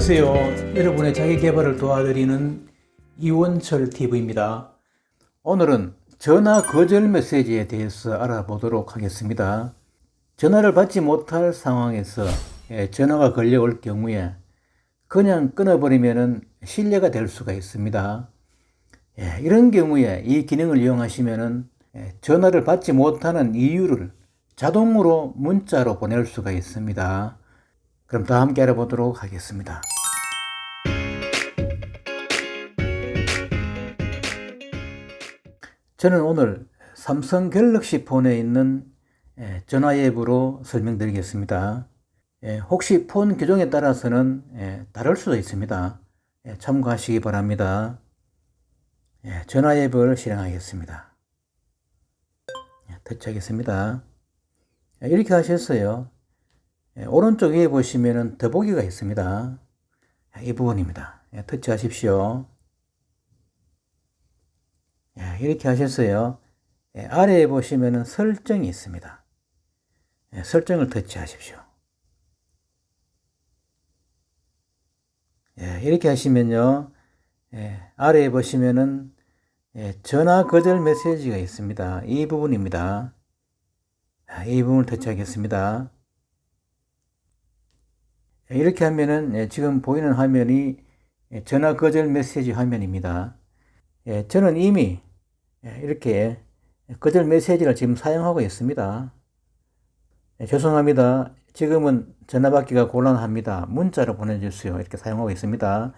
안녕하세요. 여러분의 자기계발을 도와드리는 이원철 TV입니다. 오늘은 전화 거절 메시지에 대해서 알아보도록 하겠습니다. 전화를 받지 못할 상황에서 전화가 걸려올 경우에 그냥 끊어버리면 실례가 될 수가 있습니다. 이런 경우에 이 기능을 이용하시면 전화를 받지 못하는 이유를 자동으로 문자로 보낼 수가 있습니다. 그럼 다 함께 알아보도록 하겠습니다. 저는 오늘 삼성 갤럭시 폰에 있는 전화 앱으로 설명드리겠습니다. 혹시 폰 규정에 따라서는 다를 수도 있습니다. 참고하시기 바랍니다. 전화 앱을 실행하겠습니다. 터치하겠습니다. 이렇게 하셨어요. 오른쪽 위에 보시면 더보기가 있습니다. 이 부분입니다. 터치하십시오. 이렇게 하셨어요. 아래에 보시면 설정이 있습니다. 설정을 터치하십시오. 이렇게 하시면요, 아래에 보시면은 전화 거절 메시지가 있습니다. 이 부분입니다. 이 부분을 터치하겠습니다. 이렇게 하면은 지금 보이는 화면이 전화 거절 메시지 화면입니다. 저는 이미 이렇게 거절 메시지를 지금 사용하고 있습니다. 죄송합니다. 지금은 전화 받기가 곤란합니다. 문자로 보내주세요. 이렇게 사용하고 있습니다.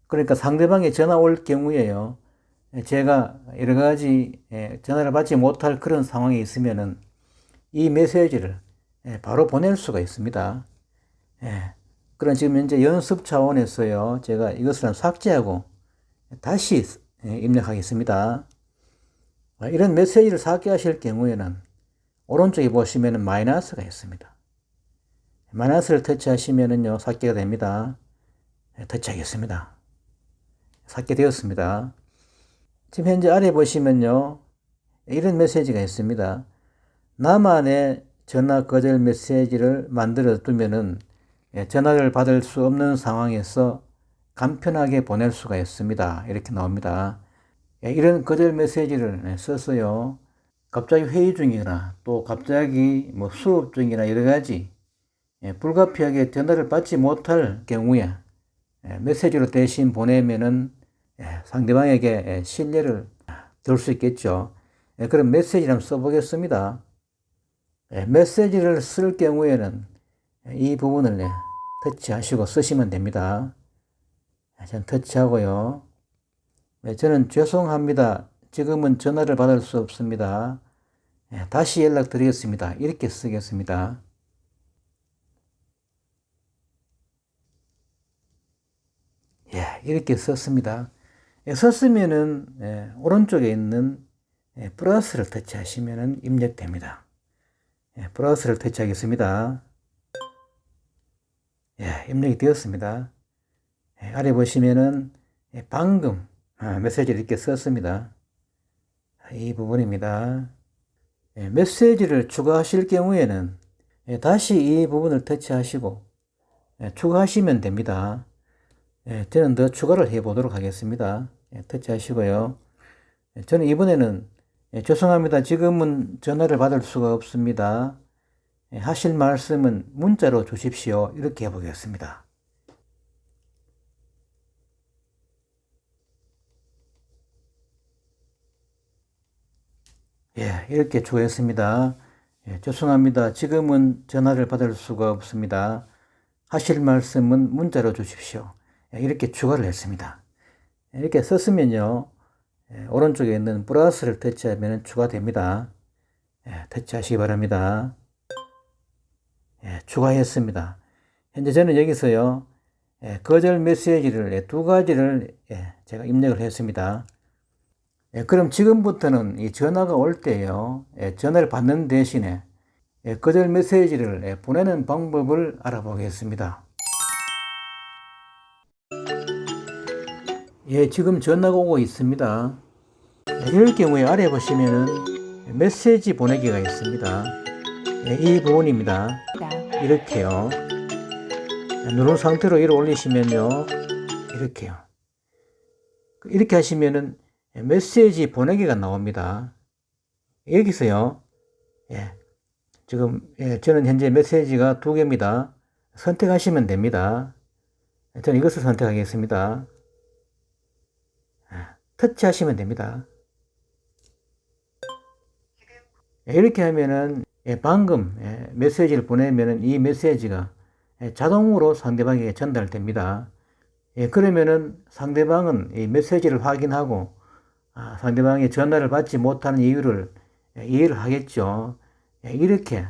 그러니까 상대방이 전화 올 경우에요, 제가 여러 가지 전화를 받지 못할 그런 상황이 있으면은 이 메시지를 바로 보낼 수가 있습니다. 그럼 지금 현재 연습 차원에서요, 제가 이것을 삭제하고 다시 입력하겠습니다. 이런 메시지를 삭제하실 경우에는 오른쪽에 보시면 마이너스가 있습니다. 마이너스를 터치하시면요, 삭제가 됩니다. 터치하겠습니다. 삭제되었습니다. 지금 현재 아래 보시면요, 이런 메시지가 있습니다. 나만의 전화 거절 메시지를 만들어 두면은 전화를 받을 수 없는 상황에서 간편하게 보낼 수가 있습니다. 이렇게 나옵니다. 이런 거절 메시지를 써서요, 갑자기 회의 중이거나 또 갑자기 수업 중이나 여러 가지 불가피하게 전화를 받지 못할 경우에 메시지로 대신 보내면은 상대방에게 신뢰를 줄 수 있겠죠. 그런 메시지를 한번 써보겠습니다. 메시지를 쓸 경우에는 이 부분을 터치하시고 쓰시면 됩니다. 저는 터치하고요. 저는 죄송합니다. 지금은 전화를 받을 수 없습니다. 다시 연락드리겠습니다. 이렇게 쓰겠습니다. 이렇게 썼습니다. 썼으면은 오른쪽에 있는 플러스를 터치하시면 입력됩니다. 플러스를 터치하겠습니다. 입력이 되었습니다. 아래 보시면은 방금 메시지를 이렇게 썼습니다. 이 부분입니다. 메시지를 추가하실 경우에는 다시 이 부분을 터치하시고 추가하시면 됩니다. 저는 더 추가를 해 보도록 하겠습니다. 터치하시고요. 저는 이번에는 죄송합니다. 지금은 전화를 받을 수가 없습니다. 하실 말씀은 문자로 주십시오. 이렇게 해보겠습니다. 이렇게 추가했습니다. 죄송합니다. 지금은 전화를 받을 수가 없습니다. 하실 말씀은 문자로 주십시오. 이렇게 추가를 했습니다. 이렇게 썼으면요, 오른쪽에 있는 플러스를 터치하면 추가됩니다. 터치하시기 바랍니다. 추가했습니다. 현재 저는 여기서요, 거절 메시지를 두 가지를 제가 입력을 했습니다. 그럼 지금부터는 이 전화가 올 때요, 전화를 받는 대신에 거절 메시지를 보내는 방법을 알아보겠습니다. 지금 전화가 오고 있습니다. 이럴 경우에 아래 보시면은 메시지 보내기가 있습니다. 이 부분입니다. 이렇게요. 누른 상태로 위로 올리시면요. 이렇게요. 이렇게 하시면은 메시지 보내기가 나옵니다. 여기서요. 예, 지금 저는 현재 메시지가 2개입니다. 선택하시면 됩니다. 저는 이것을 선택하겠습니다. 터치하시면 됩니다. 이렇게 하면은 방금 메시지를 보내면은 이 메시지가 자동으로 상대방에게 전달됩니다. 그러면은 상대방은 이 메시지를 확인하고 상대방이 전화를 받지 못하는 이유를 이해를 하겠죠. 이렇게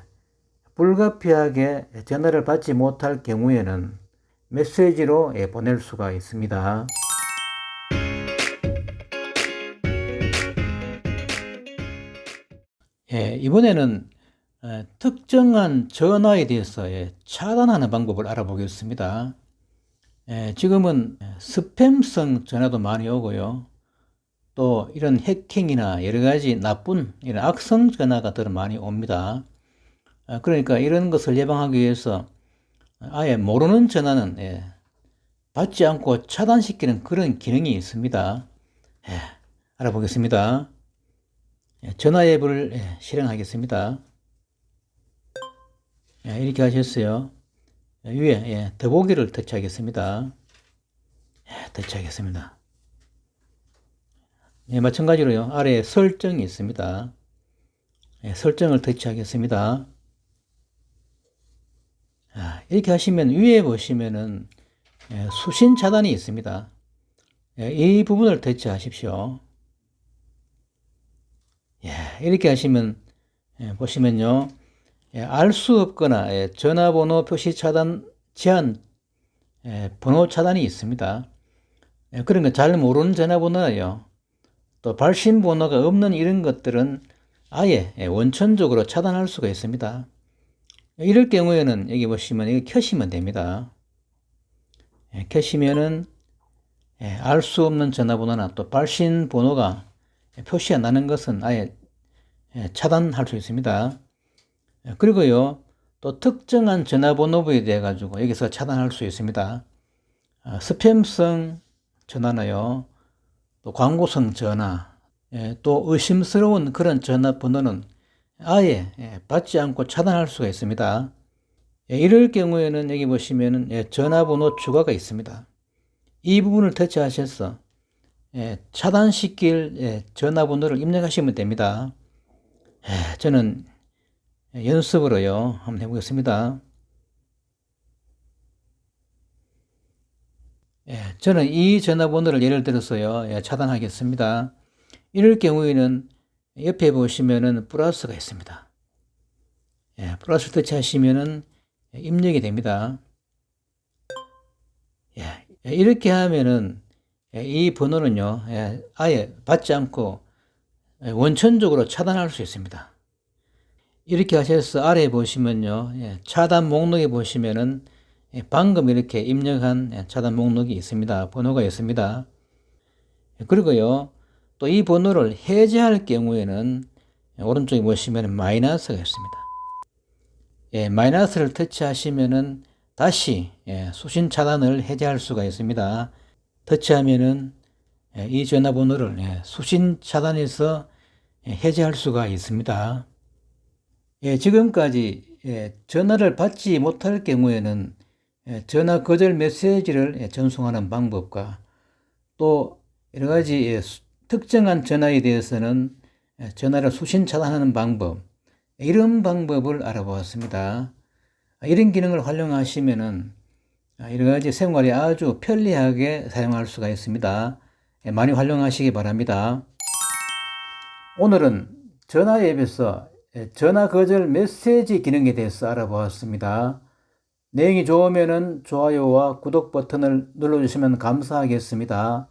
불가피하게 전화를 받지 못할 경우에는 메시지로 보낼 수가 있습니다. 이번에는 특정한 전화에 대해서 차단하는 방법을 알아보겠습니다. 지금은 스팸성 전화도 많이 오고요. 또 이런 해킹이나 여러 가지 나쁜 이런 악성 전화가 더 많이 옵니다. 그러니까 이런 것을 예방하기 위해서 아예 모르는 전화는 받지 않고 차단시키는 그런 기능이 있습니다. 알아보겠습니다. 전화 앱을 실행하겠습니다. 이렇게 하셨어요. 위에 더보기를 터치하겠습니다. 터치하겠습니다. 마찬가지로요. 아래에 설정이 있습니다. 설정을 터치하겠습니다. 이렇게 하시면 위에 보시면은 수신 차단이 있습니다. 이 부분을 터치하십시오. 이렇게 하시면 보시면요. 알 수 없거나 전화번호 표시 차단 제한 번호 차단이 있습니다. 그러니까 잘 모르는 전화번호예요. 또 발신 번호가 없는 이런 것들은 아예 원천적으로 차단할 수가 있습니다. 이럴 경우에는 여기 보시면 이거 켜시면 됩니다. 켜시면은 알 수 없는 전화번호나 또 발신 번호가 표시 안 나는 것은 아예 차단할 수 있습니다. 그리고요, 또 특정한 전화번호부에 대해 가지고 여기서 차단할 수 있습니다. 스팸성 전화나요, 또 광고성 전화, 또 의심스러운 그런 전화번호는 아예 받지 않고 차단할 수가 있습니다. 이럴 경우에는 여기 보시면은 전화번호 추가가 있습니다. 이 부분을 터치하셔서 차단시킬 전화번호를 입력하시면 됩니다. 저는 연습으로요 한번 해보겠습니다. 저는 이 전화번호를 예를 들어서요 차단하겠습니다. 이럴 경우에는 옆에 보시면은 플러스가 있습니다. 플러스 터치하시면은 입력이 됩니다. 이렇게 하면은 이 번호는요 아예 받지 않고 원천적으로 차단할 수 있습니다. 이렇게 하셔서 아래에 보시면요 차단 목록에 보시면은 방금 이렇게 입력한 차단 목록이 있습니다. 번호가 있습니다. 그리고요 또 이 번호를 해제할 경우에는 오른쪽에 보시면 마이너스가 있습니다. 마이너스를 터치하시면은 다시 수신 차단을 해제할 수가 있습니다. 터치하면은 이 전화번호를 수신 차단해서 해제할 수가 있습니다. 지금까지 전화를 받지 못할 경우에는 전화 거절 메시지를 전송하는 방법과 또 여러 가지 특정한 전화에 대해서는 전화를 수신 차단하는 방법, 이런 방법을 알아보았습니다. 이런 기능을 활용하시면은 여러 가지 생활에 아주 편리하게 사용할 수가 있습니다. 많이 활용하시기 바랍니다. 오늘은 전화 앱에서 전화 거절 메시지 기능에 대해서 알아보았습니다. 내용이 좋으면 좋아요와 구독 버튼을 눌러주시면 감사하겠습니다.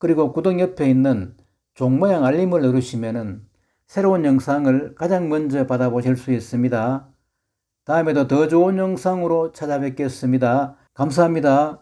그리고 구독 옆에 있는 종 모양 알림을 누르시면 새로운 영상을 가장 먼저 받아보실 수 있습니다. 다음에도 더 좋은 영상으로 찾아뵙겠습니다. 감사합니다.